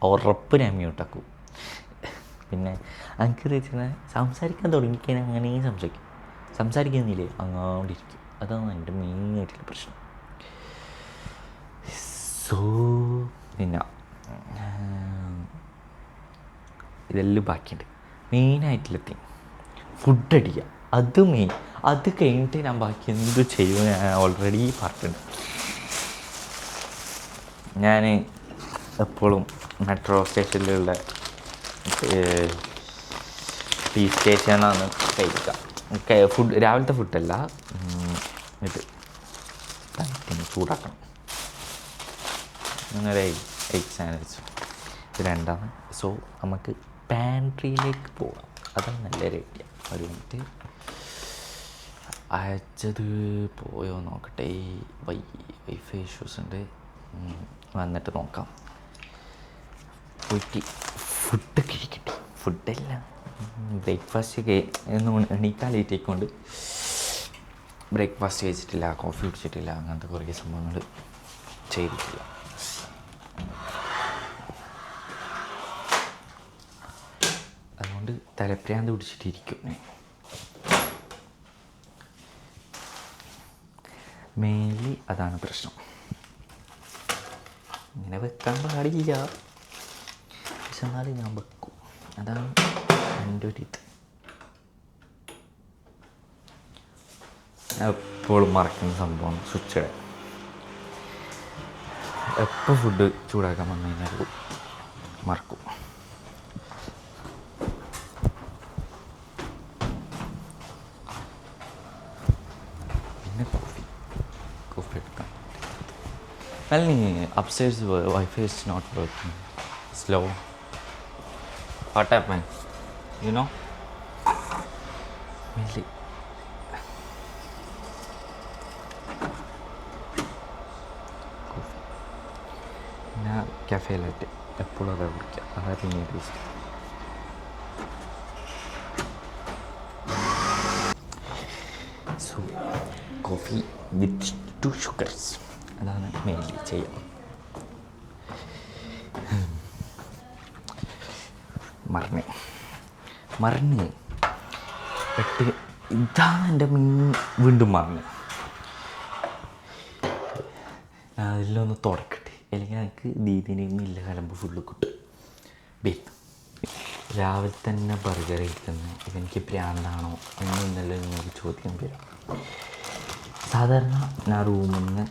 ഉറപ്പ് ഞാൻ മ്യൂട്ടാക്കും. പിന്നെ എനിക്ക് വെച്ചാൽ സംസാരിക്കാൻ തുടങ്ങിക്കഴിഞ്ഞാൽ അങ്ങനെയും സംസാരിക്കുന്നില്ലേ അങ്ങോട്ടിരിക്കും. അതാണ് എൻ്റെ മെയിനായിട്ടുള്ള പ്രശ്നം. സോ പിന്നെ ഇതെല്ലാം ബാക്കിയുണ്ട്. മെയിനായിട്ടുള്ള തിങ് ഫുഡ് അടിക്കുക. അത് മെയിൻ. അത് കഴിഞ്ഞിട്ട് ഞാൻ ബാക്കി എന്ത് ചെയ്യും ഞാൻ ഓൾറെഡി പറഞ്ഞിട്ടുണ്ട്. ഞാൻ എപ്പോഴും മെട്രോ സ്റ്റേഷനിലുള്ള ടീ സ്റ്റേഷനാണ് കഴിക്കുക. ഫുഡ് രാവിലത്തെ ഫുഡല്ല, ഇത് ചൂടാക്കണം. അങ്ങനെ എഗ് സാൻഡ്വിച്ച് ഇത് രണ്ടാണ്. സോ നമുക്ക് പാൻട്രിയിലേക്ക് പോകാം. അതാണ് നല്ലൊരു ഐഡിയ. ഒരു മിനിറ്റ് അയച്ചത് പോയോ നോക്കട്ടെ. വൈഫൈ ഇഷ്യൂസ് ഉണ്ട്. വന്നിട്ട് നോക്കാം. പോയിട്ട് ഫുഡ് കഴിക്കട്ടെ. ഫുഡല്ല, ബ്രേക്ക്ഫാസ്റ്റ് എണീക്കാൻ ലേറ്റേക്കൊണ്ട് ബ്രേക്ക്ഫാസ്റ്റ് കഴിച്ചിട്ടില്ല, കോഫി കുടിച്ചിട്ടില്ല, അങ്ങനത്തെ കുറേ സംഭവങ്ങൾ ചെയ്തിട്ടില്ല. അതുകൊണ്ട് തലപ്രാന്ത് പിടിച്ചിട്ടിരിക്കും. മെയിൻലി അതാണ് പ്രശ്നം. ഇങ്ങനെ വെക്കാൻ പാടില്ല, പക്ഷെ എന്നാലും ഞാൻ വെക്കും. അതാണ് എൻ്റെ ഒരു ഇത്. എപ്പോഴും മറക്കുന്ന സംഭവം സ്വിച്ച് ഇടാൻ. എപ്പോൾ ഫുഡ് ചൂടാക്കാൻ വന്നു കഴിഞ്ഞാൽ മറക്കും. പിന്നെ കോഫി എടുക്കാം. അല്ലെങ്കിൽ upstairs Wi-Fi is not working. Slow. What happened? You know? Really? Coffee. ഞാൻ കഫേയിലായിട്ട് എപ്പോഴും അതാ കുടിക്കുക. അതാ പിന്നെ taste. So coffee with 2 sugars. അതാണ് മെയിൻലി ചെയ്യുക. മറന്ന് പെട്ട് ഇതാണ് എൻ്റെ വീണ്ടും മറന്ന്. ഞാൻ അതിലൊന്ന് തുടക്കട്ടെ, അല്ലെങ്കിൽ എനിക്ക് ദീദിനെയും ഇല്ല കലമ്പ് ഫുള്ള് കിട്ടും. രാവിലെ തന്നെ ബർഗർ കഴിക്കുന്നത് ഇതെനിക്ക് പ്രാന്താണോ എന്നല്ല നിങ്ങൾക്ക് ചോദ്യം വരാം. സാധാരണ ഞാൻ റൂമിൽ നിന്ന്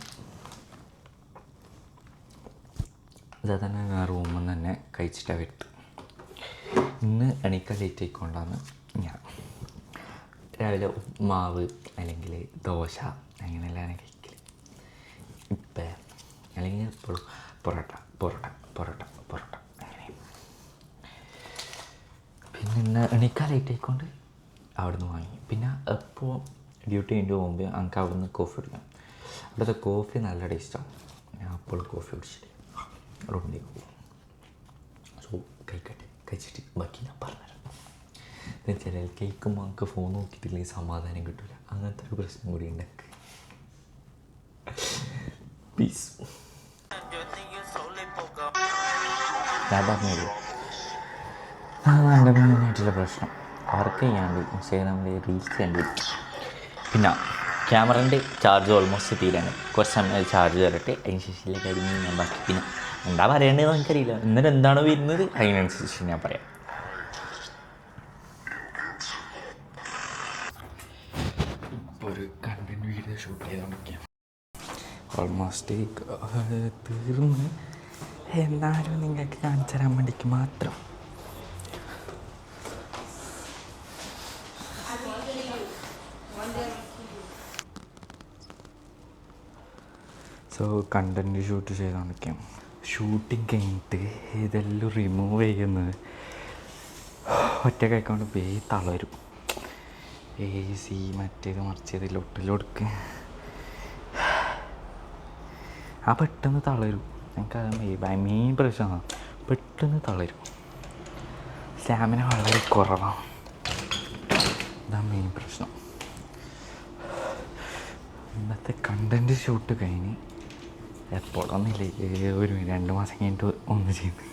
തന്നെ കഴിച്ചിട്ടാണ് വരുന്നത്. ഇന്ന് എണീക്കാൻ ലേറ്റ് ആയിക്കൊണ്ടാണ് ഞാൻ രാവിലെ ഉപ്മാവ് അല്ലെങ്കിൽ ദോശ അങ്ങനെയെല്ലാം കഴിക്കൽ. ഇപ്പം അല്ലെങ്കിൽ എപ്പോഴും പൊറോട്ട അങ്ങനെ. പിന്നെ ഇന്ന് എണീക്കാൻ ലേറ്റ് ആയിക്കൊണ്ട് അവിടെ നിന്ന് വാങ്ങി. പിന്നെ എപ്പോൾ ഡ്യൂട്ടി കഴിഞ്ഞ് പോകുമ്പോൾ എനിക്ക് അവിടെ നിന്ന് കോഫി കുടിക്കാം. അവിടുത്തെ കോഫി നല്ല ടേസ്റ്റാണ്. ഞാൻ അപ്പോൾ കോഫി കുടിച്ചിട്ട് റൂമിലേക്ക് പോകും. സോ കഴിച്ചിട്ട് ബാക്കി ഞാൻ പറഞ്ഞുതരാം. എന്നുവെച്ചാൽ കേൾക്കുമ്പോൾ നമുക്ക് ഫോൺ നോക്കിയിട്ടില്ലെങ്കിൽ സമാധാനം കിട്ടില്ല. അങ്ങനത്തെ ഒരു പ്രശ്നം കൂടി ഉണ്ട്. പീസ്. ഞാൻ പറഞ്ഞത് അതാണ് മെയിനായിട്ടുള്ള പ്രശ്നം. വർക്ക് ചെയ്യാണ്ട് ഇൻസ്റ്റാഗ്രാമിൽ റീൽസ് കണ്ടു. പിന്നെ ക്യാമറേൻ്റെ ചാർജ് ഓൾമോസ്റ്റ് തീരാണ്. കുറച്ച് സമയം ചാർജ് തരട്ടെ, അതിന് ശേഷിയിലെ കാര്യം ഞാൻ ബാക്കി പിന്നെ എന്താ പറയേണ്ടതെന്ന് എനിക്കറിയില്ല. എന്നിട്ട് എന്താണോ വരുന്നത് അതിനനുസരിച്ച് ഞാൻ പറയാം. ഇപ്പോൾ ഒരു കണ്ടന്റ് വീഡിയോ ഷൂട്ട് ചെയ്തുകൊണ്ടിരിക്കുകയാണ്. ഓൾമോസ്റ്റ് തീർന്ന്, എന്നാലും നിങ്ങൾക്ക് കാണിച്ചു തരാൻ വേണ്ടിക്ക് മാത്രം. സോ കണ്ടൻറ്റ് ഷൂട്ട് ചെയ്തുകൊണ്ടിരിക്കാം. ഷൂട്ടിങ് കഴിഞ്ഞിട്ട് ഇതെല്ലാം റിമൂവ് ചെയ്യുന്നത് ഒറ്റ കൈക്കൊണ്ട് തളരും. AC മറ്റേത് മറിച്ചത് ലൊട്ടിലൊടുക്ക് പെട്ടെന്ന് തളരും. എനിക്കത് മെയിൻ പ്രശ്നമാണ്. പെട്ടെന്ന് തളരും. സ്റ്റാമിന വളരെ കുറവാണ്. അതാണ് മെയിൻ പ്രശ്നം. ഇന്നത്തെ കണ്ടൻറ് ഷൂട്ട് കഴിഞ്ഞ് എപ്പോഴൊന്നുമില്ല, 2 മാസം കഴിഞ്ഞിട്ട് ഒന്ന് ചെയ്യുന്നത്.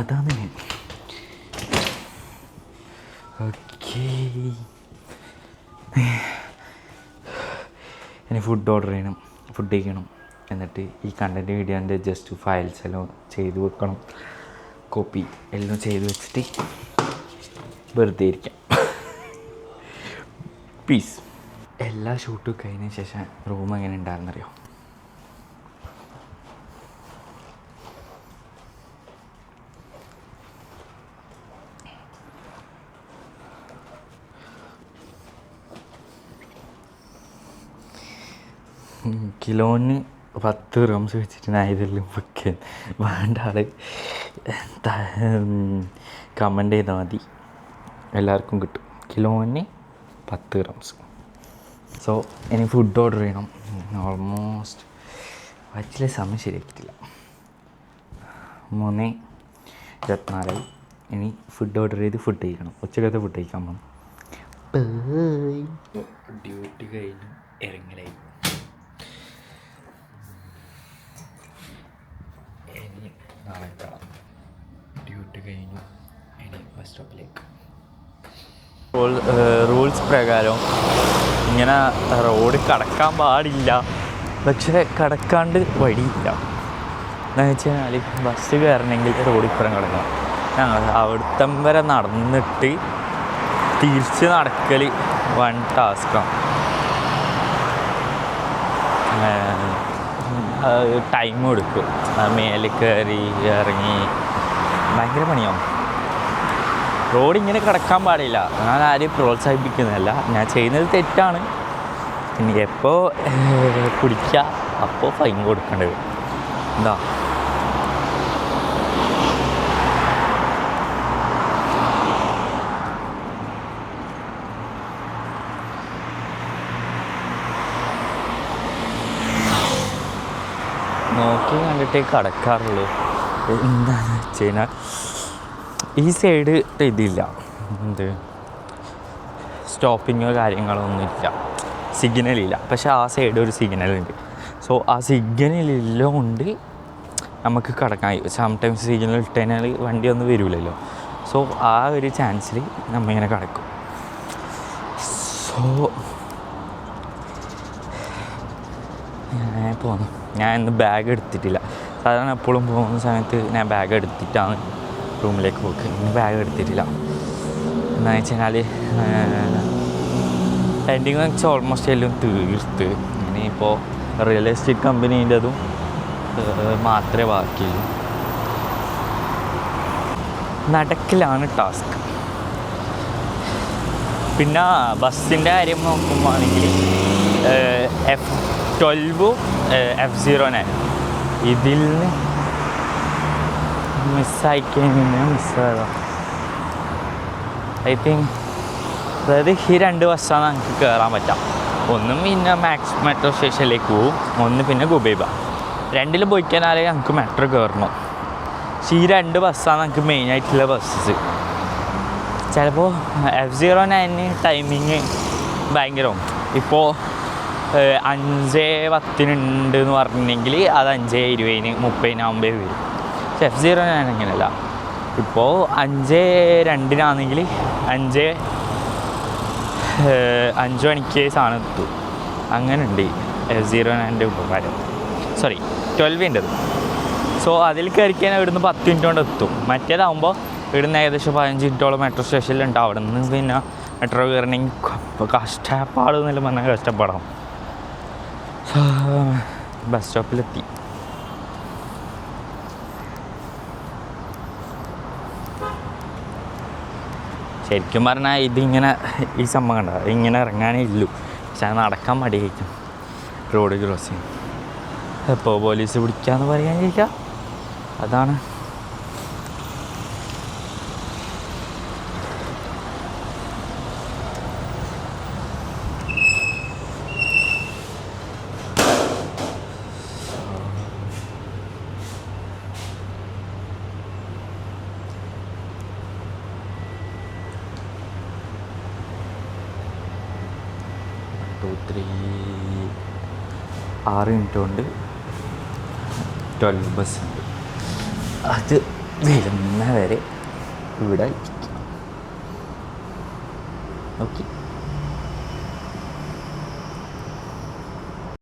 അതാണ് മെയിൻ. ഓക്കേ, ഇനി ഫുഡ് ഓർഡർ ചെയ്യണം, ഫുഡ് കഴിക്കണം. എന്നിട്ട് ഈ കണ്ടൻറ് വീഡിയോൻ്റെ ജസ്റ്റ് ഫയൽസ് എല്ലാം ചെയ്ത് വെക്കണം, കോപ്പി എല്ലാം ചെയ്ത് വെച്ചിട്ട് വെറുതെ ഇരിക്കാം. പീസ്. എല്ലാ ഷൂട്ടും കഴിഞ്ഞ ശേഷം റൂം എങ്ങനെ ഉണ്ടായിരുന്നറിയോ? കിലോന് 10 റംസ് വെച്ചിട്ട് ഞാൻ ഇതെല്ലാം വെക്കാൻ വേണ്ട ആൾ കമൻ്റ് ചെയ്താൽ മതി, എല്ലാവർക്കും കിട്ടും. കിലോന് 10 റംസ്. സോ ഇനി ഫുഡ് ഓർഡർ ചെയ്യണം. ഓൾമോസ്റ്റ് വച്ചിലെ സമയം ശരിയാക്കിയിട്ടില്ല. 3:24. ഇനി ഫുഡ് ഓർഡർ ചെയ്ത് ഫുഡ് കഴിക്കണം. ഉച്ചക്കത്തെ ഫുഡ് കഴിക്കാൻ പോകണം. ഡ്യൂട്ടി കഴിഞ്ഞു ഇറങ്ങലായി. ഇനി നാളെ കാണാം. ഡ്യൂട്ടി കഴിഞ്ഞു, ഇനി ബസ് സ്റ്റോപ്പിലേക്ക്. റൂൾസ് പ്രകാരം ഇങ്ങനെ റോഡ് കടക്കാൻ പാടില്ല, പക്ഷേ കടക്കാണ്ട് വഴിയില്ല. എന്താണെന്ന് വെച്ച് കഴിഞ്ഞാൽ ബസ് കയറണമെങ്കിൽ റോഡിൽ ഇപ്പുറം കിടക്കണം. ഞങ്ങൾ അവിടുത്തെ വരെ നടന്നിട്ട് തിരിച്ച് നടക്കൽ 1 ടാസ്ക്കാണ്. ടൈം എടുക്കും. മേലെ കയറി ഇറങ്ങി ഭയങ്കര പണിയാവും. റോഡ് ഇങ്ങനെ കിടക്കാൻ പാടില്ല. ഞാൻ ആരെയും പ്രോത്സാഹിപ്പിക്കുന്നതല്ല, ഞാൻ ചെയ്യുന്നത് തെറ്റാണ്. ഇനി എപ്പോൾ കുടിക്കുക അപ്പോൾ ഫൈൻ കൊടുക്കേണ്ടത്. എന്താ നോക്കി കണ്ടിട്ടേ കടക്കാറുള്ളൂ. എന്താണെന്ന് വെച്ച് കഴിഞ്ഞാൽ ഈ സൈഡ് ഇതില്ല, എന്ത് സ്റ്റോപ്പിങ്ങോ കാര്യങ്ങളോ ഒന്നുമില്ല, സിഗ്നലില്ല. പക്ഷേ ആ സൈഡ് ഒരു സിഗ്നലുണ്ട്. സോ ആ സിഗ്നലെല്ലാം കൊണ്ട് നമുക്ക് കടക്കാൻ കഴിയും. സംടൈംസ് സിഗ്നൽ ഇട്ട് കഴിഞ്ഞാൽ വണ്ടി ഒന്നും വരില്ലല്ലോ. സോ ആ ഒരു ചാൻസിൽ നമ്മളിങ്ങനെ കടക്കും. സോ ഞാൻ പോന്നു. ഞാൻ ഇന്ന് ബാഗ് എടുത്തിട്ടില്ല. സാധാരണ എപ്പോഴും പോകുന്ന സമയത്ത് ഞാൻ ബാഗ് എടുത്തിട്ടാണ് റൂമിലേക്ക് പോക്ക്. ഇന്ന് ബാഗ് എടുത്തിട്ടില്ല. എന്താണെന്ന് വെച്ച് കഴിഞ്ഞാൽ പെൻഡിങ് വെച്ചാൽ ഓൾമോസ്റ്റ് എല്ലാം തീർത്ത്. ഇനിയിപ്പോൾ റിയൽ എസ്റ്റേറ്റ് കമ്പനീൻ്റെതും മാത്രമേ ബാക്കിയുള്ളൂ. നടക്കലാണ് ടാസ്ക്. പിന്നെ ബസ്സിൻ്റെ കാര്യം നോക്കുമ്പോഴാണെങ്കിൽ F12 F09 ഇതിൽ നിന്ന് മിസ്സായതാ. ഐ തിങ്ക് അതായത് ഈ 2 ബസ്സാണ് നമുക്ക് കയറാൻ പറ്റാം. ഒന്നും പിന്നെ മെട്രോ സ്റ്റേഷനിലേക്ക് പോവും, ഒന്ന് പിന്നെ ഗുബൈബ. 2 പോയി കഴിഞ്ഞാൽ ഞങ്ങൾക്ക് മെട്രോ കയറണം. പക്ഷേ ഈ 2 ബസ്സാണ് ഞങ്ങൾക്ക് മെയിനായിട്ടുള്ള ബസ്സസ്. ചിലപ്പോൾ F09 ടൈമിങ് ഭയങ്കരവും. ഇപ്പോൾ 5:10 എന്ന് പറഞ്ഞിട്ടുണ്ടെങ്കിൽ അത് 5:20 30 വരും. പക്ഷേ F09 അങ്ങനെയല്ല. ഇപ്പോൾ 5:02 5 മണിക്ക് സാധനം എത്തും. അങ്ങനെ ഉണ്ട് F09 ഉപകാരം. 12-ൻ്റെത്. സോ അതിൽ കയറിക്കാൻ ഇവിടുന്ന് 10 മിനിറ്റ് കൊണ്ട് എത്തും. മറ്റേതാകുമ്പോൾ ഇവിടുന്ന് ഏകദേശം 15 മിനിറ്റോളം മെട്രോ സ്റ്റേഷനിലുണ്ട്. അവിടെ നിന്ന് പിന്നെ മെട്രോ കയറണമെങ്കിൽ കഷ്ടപ്പാടെന്നെല്ലാം പറഞ്ഞാൽ കഷ്ടപ്പെടാം. ബസ് സ്റ്റോപ്പിലെത്തി. ശരിക്കും പറഞ്ഞാൽ ഇതിങ്ങനെ ഈ സംഭവം കണ്ട ഇങ്ങനെ ഇറങ്ങാനേ ഇല്ലു. പക്ഷെ നടക്കാൻ മടിയായിരിക്കും റോഡ് ക്രോസിങ്. എപ്പോൾ പോലീസ് പിടിക്കാമെന്ന് പറയാൻ കഴിയില്ല. അതാണ് 2 3 6 മിനിറ്റ് കൊണ്ട് 12 ബസ് ഉണ്ട്. അത് വരുന്ന വരെ ഇവിടെ ഇരിക്കും. ഓക്കെ.